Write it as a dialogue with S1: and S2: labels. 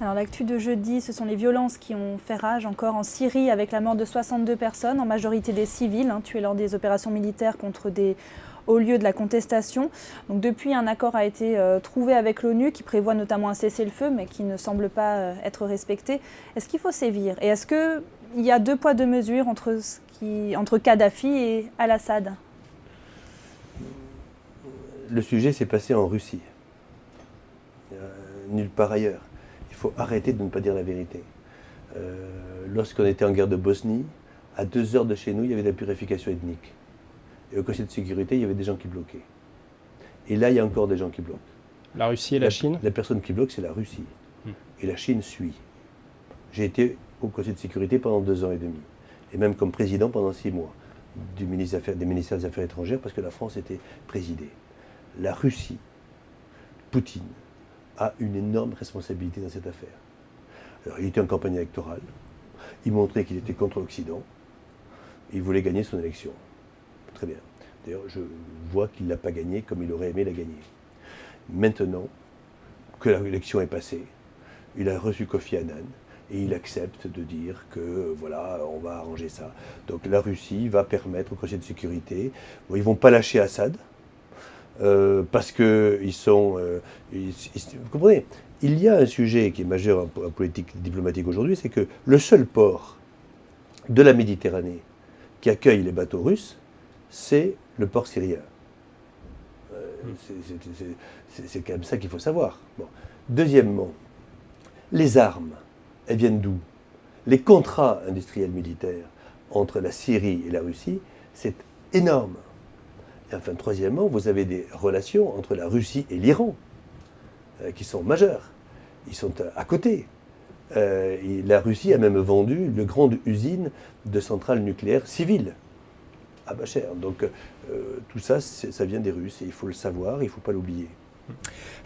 S1: Alors l'actu de jeudi, ce sont les violences qui ont fait rage encore en Syrie avec la mort de 62 personnes, en majorité des civils, tués lors des opérations militaires contre des hauts lieux de la contestation. Donc depuis, un accord a été trouvé avec l'ONU qui prévoit notamment un cessez-le-feu, mais qui ne semble pas être respecté. Est-ce qu'il faut sévir? Et est-ce qu'il y a deux poids deux mesures entre Kadhafi et Al-Assad?
S2: Le sujet s'est passé en Russie, nulle part ailleurs. Il faut arrêter de ne pas dire la vérité. Lorsqu'on était en guerre de Bosnie, à 2 heures de chez nous, il y avait de la purification ethnique. Et au Conseil de sécurité, il y avait des gens qui bloquaient. Et là, il y a encore des gens qui bloquent.
S3: La Russie et la Chine?
S2: La personne qui bloque, c'est la Russie. Et la Chine suit. J'ai été au Conseil de sécurité pendant 2 ans et demi. Et même comme président pendant 6 mois des ministères des Affaires étrangères, parce que la France était présidée. La Russie, Poutine, a une énorme responsabilité dans cette affaire. Alors, il était en campagne électorale, il montrait qu'il était contre l'Occident, il voulait gagner son élection. Très bien. D'ailleurs, je vois qu'il ne l'a pas gagnée comme il aurait aimé la gagner. Maintenant que l'élection est passée, il a reçu Kofi Annan et il accepte de dire que voilà, on va arranger ça. Donc la Russie va permettre au Conseil de sécurité, bon, ils ne vont pas lâcher Assad, parce qu'ils sont... vous comprenez, il y a un sujet qui est majeur en politique diplomatique aujourd'hui, c'est que le seul port de la Méditerranée qui accueille les bateaux russes, c'est le port syrien. C'est quand même ça qu'il faut savoir. Bon. Deuxièmement, les armes, elles viennent d'où? Les contrats industriels militaires entre la Syrie et la Russie, c'est énorme. Et enfin, troisièmement, vous avez des relations entre la Russie et l'Iran qui sont majeures. Ils sont à côté. La Russie a même vendu une grande usine de centrales nucléaires civiles à Bachar. Donc tout ça, ça vient des Russes et il faut le savoir, il ne faut pas l'oublier.